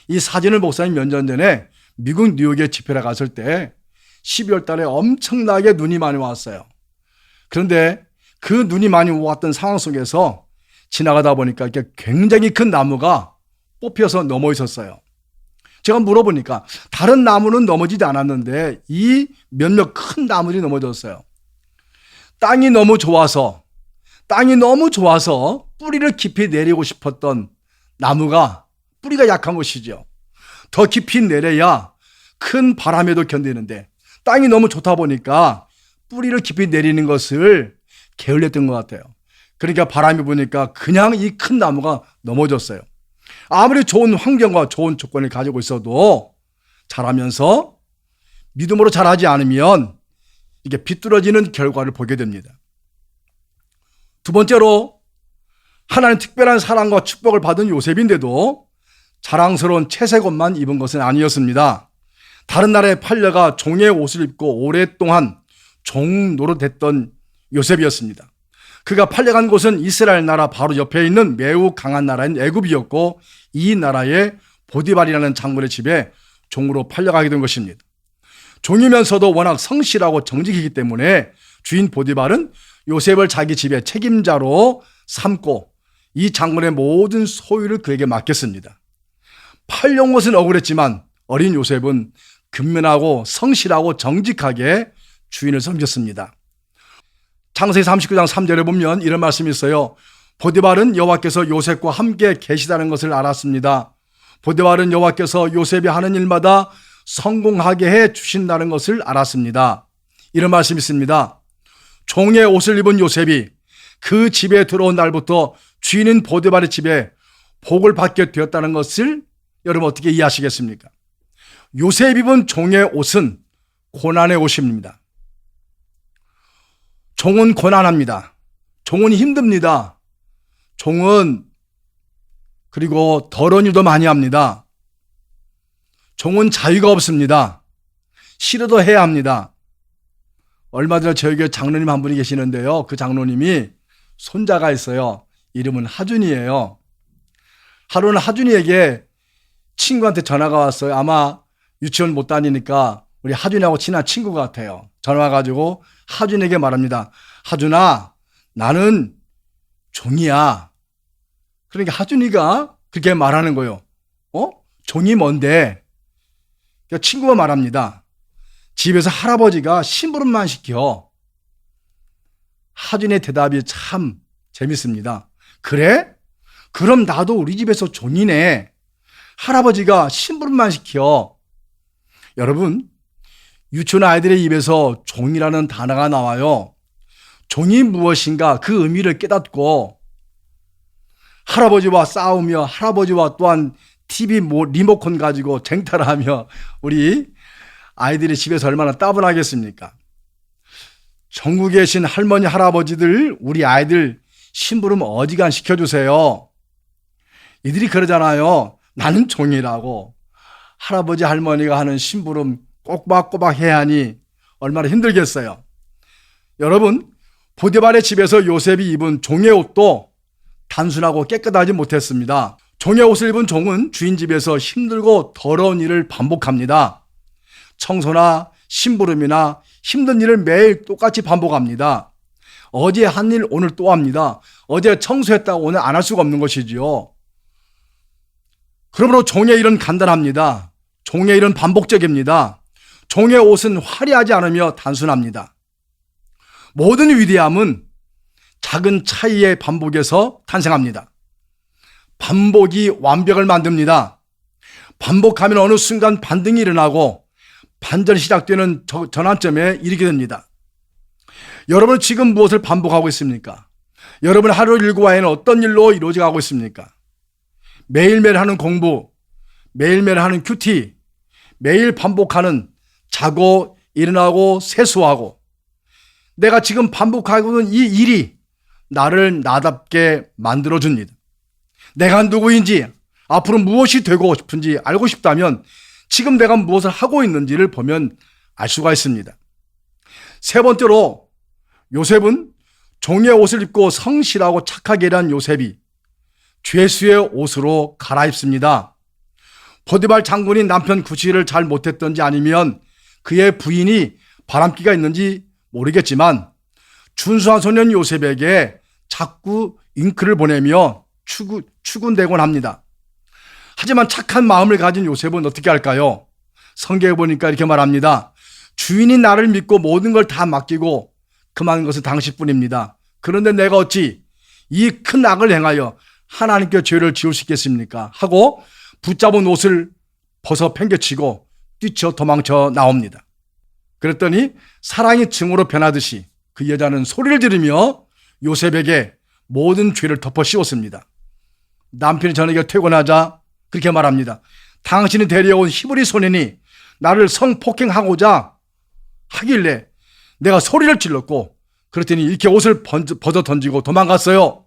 이 사진을 목사님 몇 년 전에 미국 뉴욕에 집회를 갔을 때 12월 달에 엄청나게 눈이 많이 왔어요. 그런데 그 눈이 많이 왔던 상황 속에서 지나가다 보니까 이렇게 굉장히 큰 나무가 뽑혀서 넘어 있었어요. 제가 물어보니까 다른 나무는 넘어지지 않았는데 이 몇몇 큰 나무들이 넘어졌어요. 땅이 너무 좋아서 뿌리를 깊이 내리고 싶었던 나무가 뿌리가 약한 것이죠. 더 깊이 내려야 큰 바람에도 견디는데 땅이 너무 좋다 보니까 뿌리를 깊이 내리는 것을 게을렸던 것 같아요. 그러니까 바람이 부니까 그냥 이 큰 나무가 넘어졌어요. 아무리 좋은 환경과 좋은 조건을 가지고 있어도 자라면서 믿음으로 자라지 않으면 이게 비뚤어지는 결과를 보게 됩니다. 두 번째로 하나님 특별한 사랑과 축복을 받은 요셉인데도 자랑스러운 채색옷만 입은 것은 아니었습니다. 다른 나라에 팔려가 종의 옷을 입고 오랫동안 종 노릇했던 요셉이었습니다. 그가 팔려간 곳은 이스라엘 나라 바로 옆에 있는 매우 강한 나라인 애굽이었고 이 나라의 보디발이라는 장군의 집에 종으로 팔려가게 된 것입니다. 종이면서도 워낙 성실하고 정직이기 때문에 주인 보디발은 요셉을 자기 집의 책임자로 삼고 이 장군의 모든 소유를 그에게 맡겼습니다. 팔려온 것은 억울했지만 어린 요셉은 근면하고 성실하고 정직하게 주인을 섬겼습니다. 창세기 39장 3절에 보면 이런 말씀이 있어요. 보디발은 여호와께서 요셉과 함께 계시다는 것을 알았습니다. 보디발은 여호와께서 요셉이 하는 일마다 성공하게 해 주신다는 것을 알았습니다. 이런 말씀이 있습니다. 종의 옷을 입은 요셉이 그 집에 들어온 날부터 주인인 보디발의 집에 복을 받게 되었다는 것을 여러분 어떻게 이해하시겠습니까? 요셉 입은 종의 옷은 고난의 옷입니다. 종은 고난합니다. 종은 힘듭니다. 종은 그리고 더러운 일도 많이 합니다. 종은 자유가 없습니다. 싫어도 해야 합니다. 얼마 전에 저희 교회 장로님 한 분이 계시는데요. 그 장로님이 손자가 있어요. 이름은 하준이에요. 하루는 하준이에게 친구한테 전화가 왔어요. 아마 유치원 못 다니니까 우리 하준이하고 친한 친구 같아요. 전화 와가지고 하준에게 말합니다. 하준아, 나는 종이야. 그러니까 하준이가 그렇게 말하는 거예요. 종이 뭔데? 그러니까 친구가 말합니다. 집에서 할아버지가 심부름만 시켜. 하준의 대답이 참 재밌습니다. 그래? 그럼 나도 우리 집에서 종이네. 할아버지가 심부름만 시켜. 여러분, 유치원 아이들의 입에서 종이라는 단어가 나와요. 종이 무엇인가 그 의미를 깨닫고 할아버지와 싸우며 할아버지와 또한 TV 리모컨 가지고 쟁탈하며 우리 아이들이 집에서 얼마나 따분하겠습니까? 전국에 계신 할머니 할아버지들 우리 아이들 심부름 어지간 시켜주세요. 이들이 그러잖아요. 나는 종이라고. 할아버지 할머니가 하는 심부름 꼬박꼬박 해야 하니 얼마나 힘들겠어요. 여러분, 보디발의 집에서 요셉이 입은 종의 옷도 단순하고 깨끗하지 못했습니다. 종의 옷을 입은 종은 주인 집에서 힘들고 더러운 일을 반복합니다. 청소나 심부름이나 힘든 일을 매일 똑같이 반복합니다. 어제 한 일 오늘 또 합니다. 어제 청소했다고 오늘 안 할 수가 없는 것이지요. 그러므로 종의 일은 간단합니다. 종의 일은 반복적입니다. 종의 옷은 화려하지 않으며 단순합니다. 모든 위대함은 작은 차이의 반복에서 탄생합니다. 반복이 완벽을 만듭니다. 반복하면 어느 순간 반등이 일어나고 반전이 시작되는 전환점에 이르게 됩니다. 여러분은 지금 무엇을 반복하고 있습니까? 여러분 하루 일과에는 어떤 일로 이루어져 가고 있습니까? 매일매일 하는 공부, 매일매일 하는 큐티, 매일 반복하는 자고 일어나고 세수하고, 내가 지금 반복하고 있는 이 일이 나를 나답게 만들어줍니다. 내가 누구인지, 앞으로 무엇이 되고 싶은지 알고 싶다면 지금 내가 무엇을 하고 있는지를 보면 알 수가 있습니다. 세 번째로, 요셉은 종의 옷을 입고 성실하고 착하게 일한 요셉이 죄수의 옷으로 갈아입습니다. 보디발 장군이 남편 구실을 잘 못했던지 아니면 그의 부인이 바람기가 있는지 모르겠지만 준수한 소년 요셉에게 자꾸 잉크를 보내며 추군대곤 합니다. 하지만 착한 마음을 가진 요셉은 어떻게 할까요? 성경에 보니까 이렇게 말합니다. 주인이 나를 믿고 모든 걸 다 맡기고 그만 것은 당신뿐입니다. 그런데 내가 어찌 이 큰 악을 행하여 하나님께 죄를 지을 수 있겠습니까? 하고 붙잡은 옷을 벗어 팽개치고 뛰쳐 도망쳐 나옵니다. 그랬더니 사랑이 증오로 변하듯이 그 여자는 소리를 지르며 요셉에게 모든 죄를 덮어 씌웠습니다. 남편이 저녁에 퇴근하자 그렇게 말합니다. 당신이 데려온 히브리 소년이 나를 성폭행하고자 하길래 내가 소리를 질렀고 그랬더니 이렇게 옷을 벗어 던지고 도망갔어요.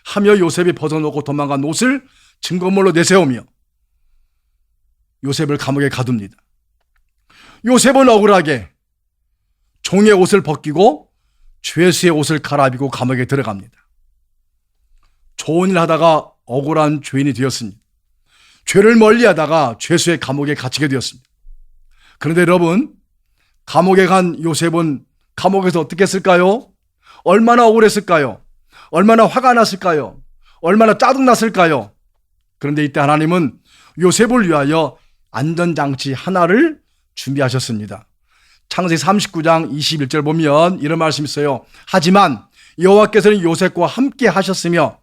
하며 요셉이 벗어놓고 도망간 옷을 증거물로 내세우며 요셉을 감옥에 가둡니다. 요셉은 억울하게 종의 옷을 벗기고 죄수의 옷을 갈아입고 감옥에 들어갑니다. 좋은 일 하다가 억울한 죄인이 되었습니다. 죄를 멀리하다가 죄수의 감옥에 갇히게 되었습니다. 그런데 여러분, 감옥에 간 요셉은 감옥에서 어떻게 했을까요? 얼마나 억울했을까요? 얼마나 화가 났을까요? 얼마나 짜증났을까요? 그런데 이때 하나님은 요셉을 위하여 안전장치 하나를 준비하셨습니다. 창세기 39장 21절 보면 이런 말씀이 있어요. 하지만 여호와께서는 요셉과 함께 하셨으며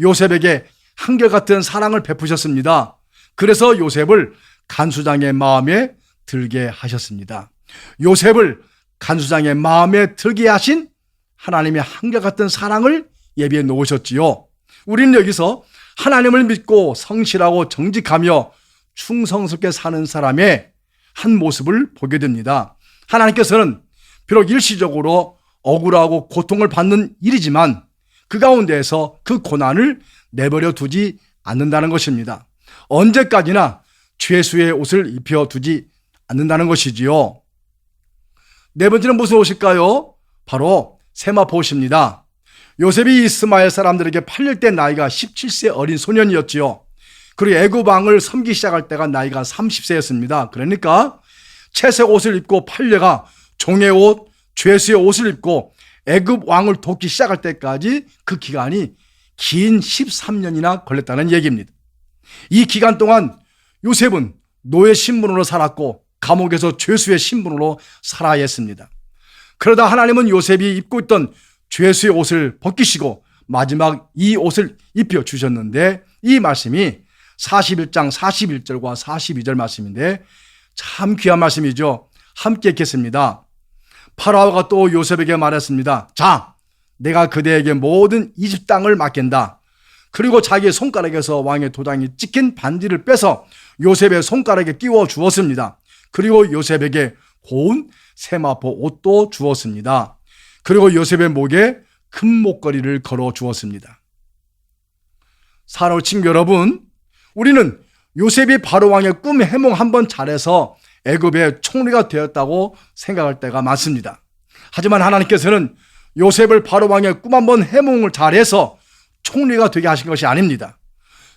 요셉에게 한결같은 사랑을 베푸셨습니다. 그래서 요셉을 간수장의 마음에 들게 하셨습니다. 요셉을 간수장의 마음에 들게 하신 하나님의 한결같은 사랑을 예비해 놓으셨지요. 우리는 여기서 하나님을 믿고 성실하고 정직하며 충성스럽게 사는 사람의 한 모습을 보게 됩니다. 하나님께서는 비록 일시적으로 억울하고 고통을 받는 일이지만 그 가운데에서 그 고난을 내버려 두지 않는다는 것입니다. 언제까지나 죄수의 옷을 입혀두지 않는다는 것이지요. 네 번째는 무슨 옷일까요? 바로 세마포 옷입니다. 요셉이 이스마엘 사람들에게 팔릴 때 나이가 17세 어린 소년이었지요. 그리고 애굽 왕을 섬기기 시작할 때가 나이가 30세였습니다. 그러니까 채색 옷을 입고 팔려가 종의 옷, 죄수의 옷을 입고 애굽 왕을 돕기 시작할 때까지 그 기간이 긴 13년이나 걸렸다는 얘기입니다. 이 기간 동안 요셉은 노예 신분으로 살았고 감옥에서 죄수의 신분으로 살아야 했습니다. 그러다 하나님은 요셉이 입고 있던 죄수의 옷을 벗기시고 마지막 이 옷을 입혀주셨는데 이 말씀이 41장 41절과 42절 말씀인데 참 귀한 말씀이죠. 함께 읽겠습니다. 파라오가 또 요셉에게 말했습니다. 자, 내가 그대에게 모든 이집 땅을 맡긴다. 그리고 자기의 손가락에서 왕의 도장이 찍힌 반지를 빼서 요셉의 손가락에 끼워 주었습니다. 그리고 요셉에게 고운 세마포 옷도 주었습니다. 그리고 요셉의 목에 금 목걸이를 걸어 주었습니다. 사랑하는 친구 여러분, 우리는 요셉이 바로 왕의 꿈 해몽 한번 잘해서 애굽의 총리가 되었다고 생각할 때가 많습니다. 하지만 하나님께서는 요셉을 바로 왕의 꿈 한번 해몽을 잘해서 총리가 되게 하신 것이 아닙니다.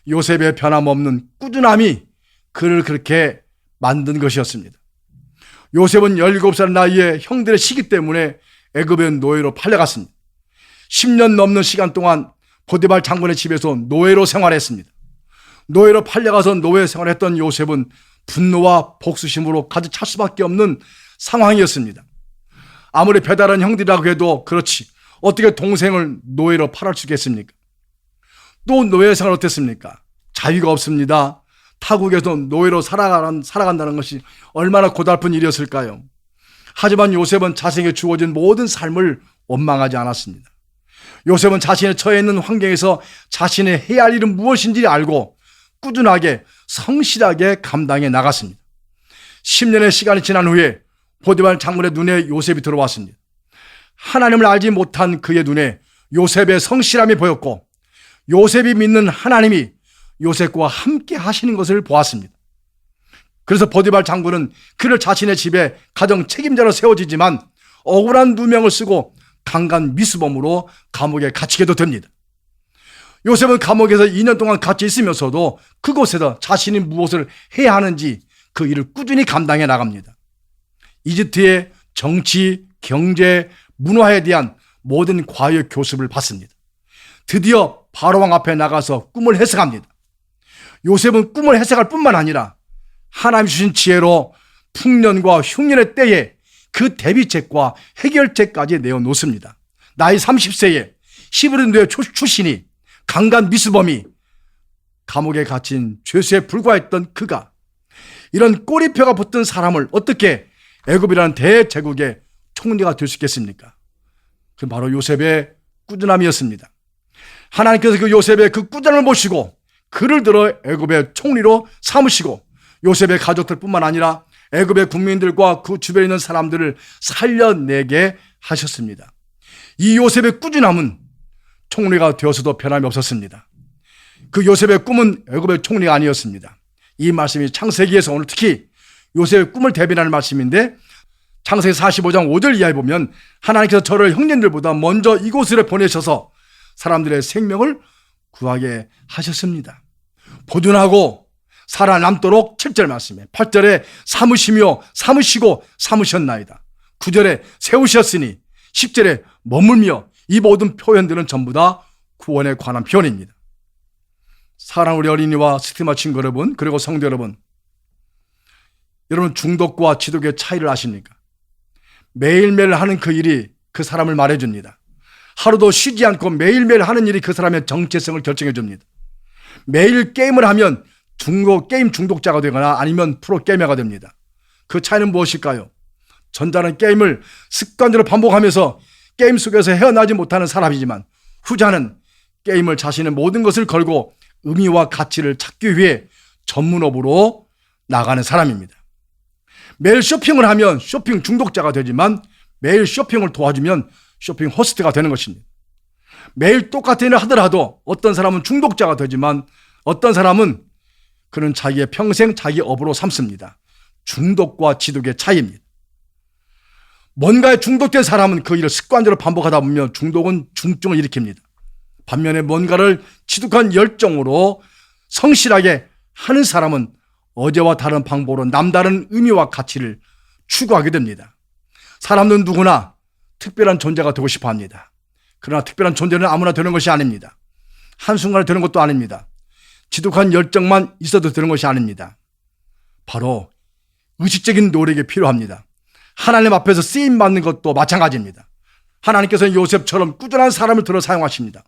요셉의 변함없는 꾸준함이 그를 그렇게 만든 것이었습니다. 요셉은 17살 나이에 형들의 시기 때문에 애굽의 노예로 팔려갔습니다. 10년 넘는 시간 동안 보디발 장군의 집에서 노예로 생활했습니다. 노예로 팔려가서 노예 생활했던 요셉은 분노와 복수심으로 가득 찰 수밖에 없는 상황이었습니다. 아무리 배달한 형들이라고 해도 그렇지 어떻게 동생을 노예로 팔을 수 있겠습니까? 또 노예 생활 어땠습니까? 자유가 없습니다. 타국에서 노예로 살아간다는 것이 얼마나 고달픈 일이었을까요? 하지만 요셉은 자신에게 주어진 모든 삶을 원망하지 않았습니다. 요셉은 자신의 처해 있는 환경에서 자신의 해야 할 일은 무엇인지 알고 꾸준하게 성실하게 감당해 나갔습니다. 10년의 시간이 지난 후에 보디발 장군의 눈에 요셉이 들어왔습니다. 하나님을 알지 못한 그의 눈에 요셉의 성실함이 보였고 요셉이 믿는 하나님이 요셉과 함께 하시는 것을 보았습니다. 그래서 보디발 장군은 그를 자신의 집에 가정 책임자로 세워지지만 억울한 누명을 쓰고 강간 미수범으로 감옥에 갇히게도 됩니다. 요셉은 감옥에서 2년 동안 갇혀 있으면서도 그곳에서 자신이 무엇을 해야 하는지 그 일을 꾸준히 감당해 나갑니다. 이집트의 정치, 경제, 문화에 대한 모든 과외 교습을 받습니다. 드디어 바로왕 앞에 나가서 꿈을 해석합니다. 요셉은 꿈을 해석할 뿐만 아니라 하나님 주신 지혜로 풍년과 흉년의 때에 그 대비책과 해결책까지 내어놓습니다. 나이 30세에 히브리노예 출신이 강간 미수범이 감옥에 갇힌 죄수에 불과했던 그가 이런 꼬리표가 붙은 사람을 어떻게 애굽이라는 대제국의 총리가 될 수 있겠습니까? 그 바로 요셉의 꾸준함이었습니다. 하나님께서 그 요셉의 그 꾸준함을 보시고 그를 들어 애굽의 총리로 삼으시고 요셉의 가족들뿐만 아니라 애굽의 국민들과 그 주변에 있는 사람들을 살려내게 하셨습니다. 이 요셉의 꾸준함은 총리가 되어서도 변함이 없었습니다. 그 요셉의 꿈은 애굽의 총리가 아니었습니다. 이 말씀이 창세기에서 오늘 특히 요셉의 꿈을 대변하는 말씀인데 창세기 45장 5절 이하에 보면 하나님께서 저를 형님들보다 먼저 이곳으로 보내셔서 사람들의 생명을 구하게 하셨습니다. 보존하고 살아남도록 7절 말씀에 8절에 삼으시고 삼으셨나이다. 9절에 세우셨으니 10절에 머물며 이 모든 표현들은 전부 다 구원에 관한 표현입니다. 사랑하는 우리 어린이와 스티마 친구 여러분 그리고 성도 여러분, 여러분 중독과 지독의 차이를 아십니까? 매일매일 하는 그 일이 그 사람을 말해줍니다. 하루도 쉬지 않고 매일매일 하는 일이 그 사람의 정체성을 결정해줍니다. 매일 게임을 하면 게임 중독자가 되거나 아니면 프로게이머가 됩니다. 그 차이는 무엇일까요? 전자는 게임을 습관적으로 반복하면서 게임 속에서 헤어나지 못하는 사람이지만 후자는 게임을 자신의 모든 것을 걸고 의미와 가치를 찾기 위해 전문업으로 나가는 사람입니다. 매일 쇼핑을 하면 쇼핑 중독자가 되지만 매일 쇼핑을 도와주면 쇼핑 호스트가 되는 것입니다. 매일 똑같은 일을 하더라도 어떤 사람은 중독자가 되지만 어떤 사람은 그는 자기의 평생 자기 업으로 삼습니다. 중독과 지독의 차이입니다. 뭔가에 중독된 사람은 그 일을 습관적으로 반복하다 보면 중독은 중증을 일으킵니다. 반면에 뭔가를 지독한 열정으로 성실하게 하는 사람은 어제와 다른 방법으로 남다른 의미와 가치를 추구하게 됩니다. 사람들은 누구나 특별한 존재가 되고 싶어 합니다. 그러나 특별한 존재는 아무나 되는 것이 아닙니다. 한순간에 되는 것도 아닙니다. 지독한 열정만 있어도 되는 것이 아닙니다. 바로 의식적인 노력이 필요합니다. 하나님 앞에서 쓰임받는 것도 마찬가지입니다. 하나님께서는 요셉처럼 꾸준한 사람을 들어 사용하십니다.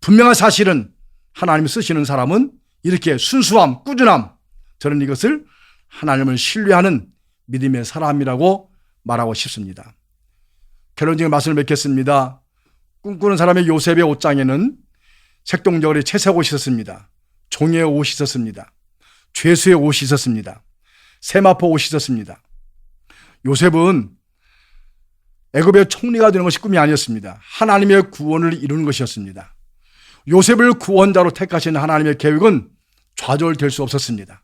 분명한 사실은 하나님이 쓰시는 사람은 이렇게 순수함, 꾸준함, 저는 이것을 하나님을 신뢰하는 믿음의 사람이라고 말하고 싶습니다. 결론적인 말씀을 맺겠습니다. 꿈꾸는 사람의 요셉의 옷장에는 색동저고리 채색 옷이 있었습니다. 종의 옷이 있었습니다. 죄수의 옷이 있었습니다. 세마포 옷이 있었습니다. 요셉은 애굽의 총리가 되는 것이 꿈이 아니었습니다. 하나님의 구원을 이루는 것이었습니다. 요셉을 구원자로 택하신 하나님의 계획은 좌절될 수 없었습니다.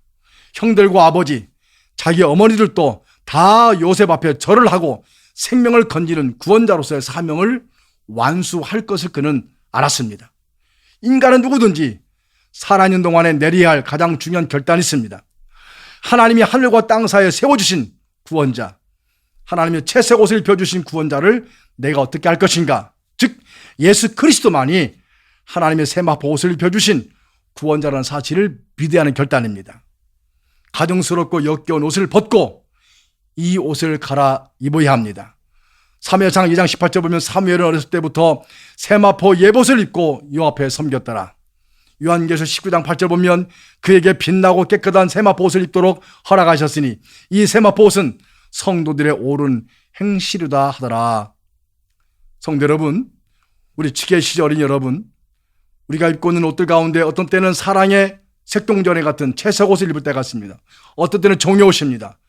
형들과 아버지, 자기 어머니들도 다 요셉 앞에 절을 하고 생명을 건지는 구원자로서의 사명을 완수할 것을 그는 알았습니다. 인간은 누구든지 살아있는 동안에 내려야 할 가장 중요한 결단이 있습니다. 하나님이 하늘과 땅 사이에 세워주신 구원자, 하나님의 채색 옷을 입혀주신 구원자를 내가 어떻게 할 것인가? 즉 예수 그리스도만이 하나님의 세마포 옷을 입혀주신 구원자라는 사실을 믿어야 하는 결단입니다. 가증스럽고 역겨운 옷을 벗고 이 옷을 갈아입어야 합니다. 사무엘상 2장 18절 보면 사무엘은 어렸을 때부터 세마포 예봇을 입고 여호와 앞에 섬겼더라. 요한계시록 19장 8절 보면 그에게 빛나고 깨끗한 세마포 옷을 입도록 허락하셨으니 이 세마포 옷은 성도들의 옳은 행실이다 하더라. 성도 여러분, 우리 지게시지 어린 여러분, 우리가 입고 있는 옷들 가운데 어떤 때는 사랑의 색동전에 같은 채색 옷을 입을 때가 있습니다. 어떤 때는 종의 옷입니다.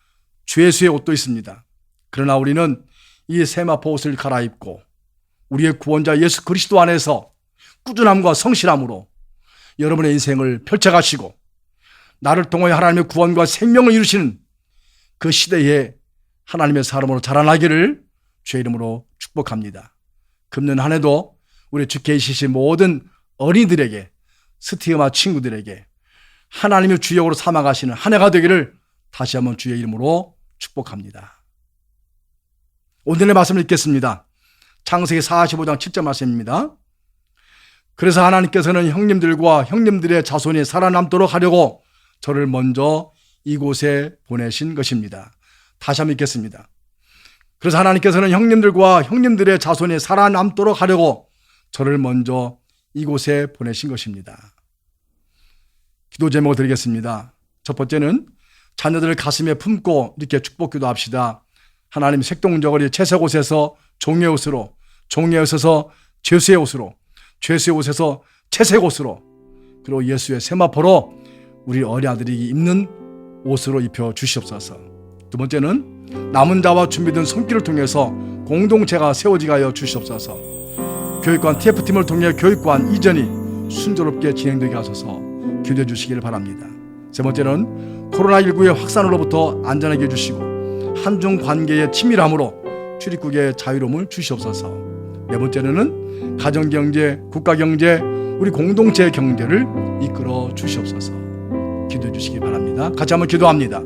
죄수의 옷도 있습니다. 그러나 우리는 이 세마포 옷을 갈아입고 우리의 구원자 예수 그리스도 안에서 꾸준함과 성실함으로 여러분의 인생을 펼쳐가시고 나를 통하여 하나님의 구원과 생명을 이루시는 그 시대에 하나님의 사람으로 자라나기를 주의 이름으로 축복합니다. 금년 한 해도 우리 주 계시신 모든 어린이들에게, 스티어마 친구들에게 하나님의 주역으로 삼아가시는 한 해가 되기를 다시 한번 주의 이름으로 축복합니다. 오늘의 말씀을 읽겠습니다. 창세기 45장 7절 말씀입니다. 그래서 하나님께서는 형님들과 형님들의 자손이 살아남도록 하려고 저를 먼저 이곳에 보내신 것입니다. 다시 한번 읽겠습니다. 그래서 하나님께서는 형님들과 형님들의 자손이 살아남도록 하려고 저를 먼저 이곳에 보내신 것입니다. 기도 제목을 드리겠습니다. 첫 번째는 자녀들을 가슴에 품고 이렇게 축복 기도합시다. 하나님 색동저고리 채색 옷에서 종의 옷으로, 종의 옷에서 죄수의 옷으로, 죄수의 옷에서 채색 옷으로, 그리고 예수의 세마포로 우리 어린 아들이 입는 옷으로 입혀 주시옵소서. 두 번째는 남은 자와 준비된 손길을 통해서 공동체가 세워지게 하여 주시옵소서. 교육관 TF팀을 통해 교육관 이전이 순조롭게 진행되게 하소서 기도해 주시기를 바랍니다. 세 번째는 코로나19의 확산으로부터 안전하게 해주시고 한중 관계의 친밀함으로 출입국의 자유로움을 주시옵소서. 네 번째는 가정경제, 국가경제, 우리 공동체의 경제를 이끌어 주시옵소서 기도해 주시기 바랍니다. 같이 한번 기도합니다.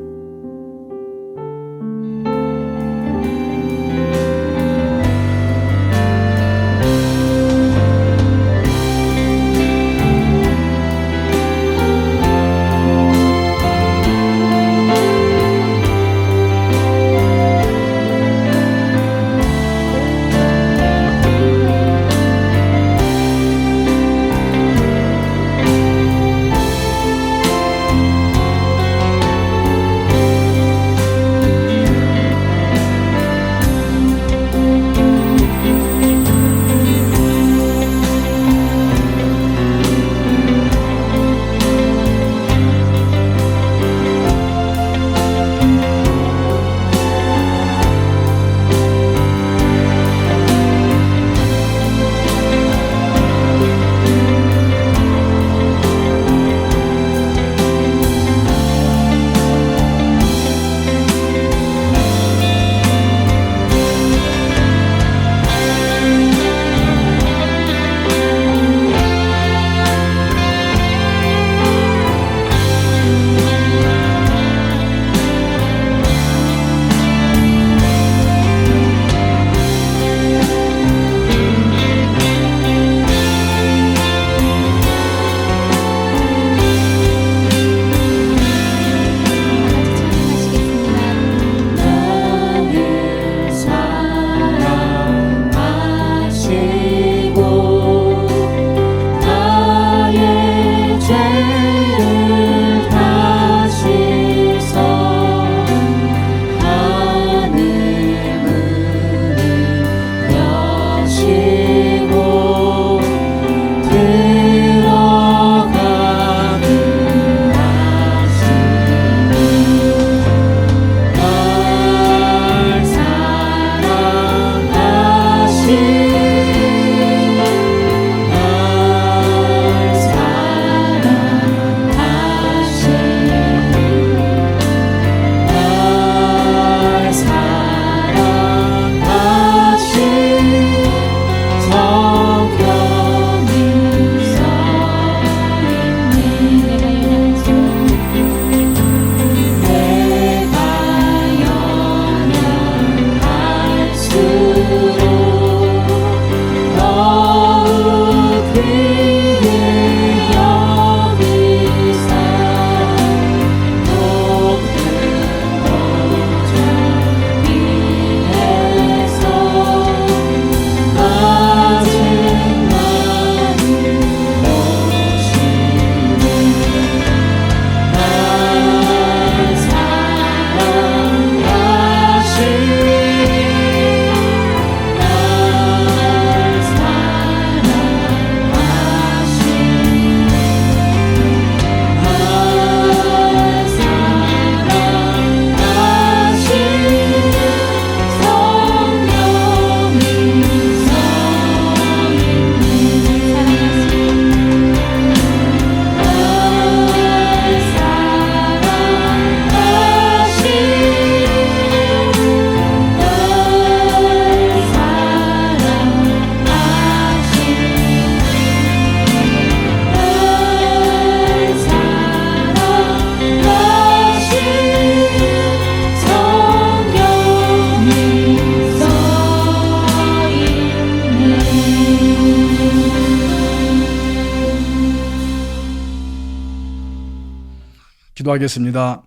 기도하겠습니다.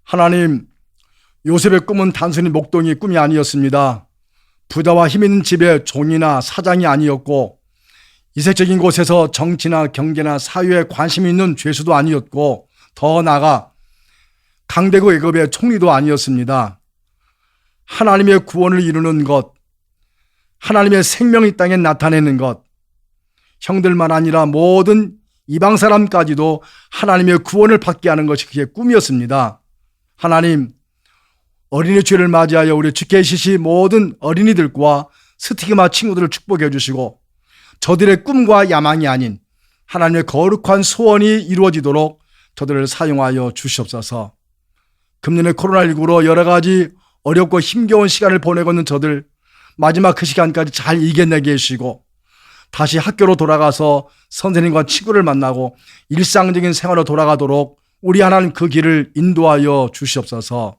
하나님, 요셉의 꿈은 단순히 목동이 꿈이 아니었습니다. 부자와 힘 있는 집의 종이나 사장이 아니었고, 이색적인 곳에서 정치나 경제나 사회에 관심이 있는 죄수도 아니었고, 더 나아가 강대국 애굽의 총리도 아니었습니다. 하나님의 구원을 이루는 것, 하나님의 생명이 땅에 나타내는 것, 형들만 아니라 모든 이방 사람까지도 하나님의 구원을 받게 하는 것이 그의 꿈이었습니다. 하나님, 어린이 주일을 맞이하여 우리 주케이시시 모든 어린이들과 스티그마 친구들을 축복해 주시고, 저들의 꿈과 야망이 아닌 하나님의 거룩한 소원이 이루어지도록 저들을 사용하여 주시옵소서. 금년의 코로나19로 여러 가지 어렵고 힘겨운 시간을 보내고 있는 저들, 마지막 그 시간까지 잘 이겨내게 해주시고, 다시 학교로 돌아가서 선생님과 친구를 만나고 일상적인 생활로 돌아가도록 우리 하나님 그 길을 인도하여 주시옵소서.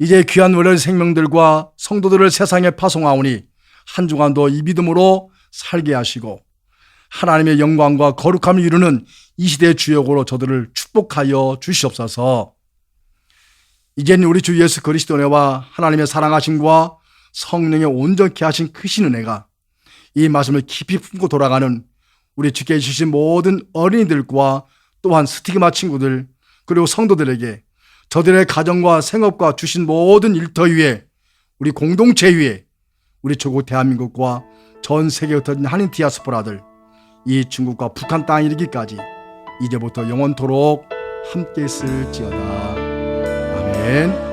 이제 귀한 어린 생명들과 성도들을 세상에 파송하오니 한 주간도 이 믿음으로 살게 하시고, 하나님의 영광과 거룩함을 이루는 이 시대의 주역으로 저들을 축복하여 주시옵소서. 이제는 우리 주 예수 그리스도의 은혜와 하나님의 사랑하심과 성령의 온전케 하신 크신 은혜가 이 말씀을 깊이 품고 돌아가는 우리 주께 주신 모든 어린이들과 또한 스티그마 친구들, 그리고 성도들에게 저들의 가정과 생업과 주신 모든 일터 위에, 우리 공동체 위에, 우리 조국 대한민국과 전 세계에 흩어진 한인 디아스포라들, 이 중국과 북한 땅에 이르기까지 이제부터 영원토록 함께 있을지어다. 아멘.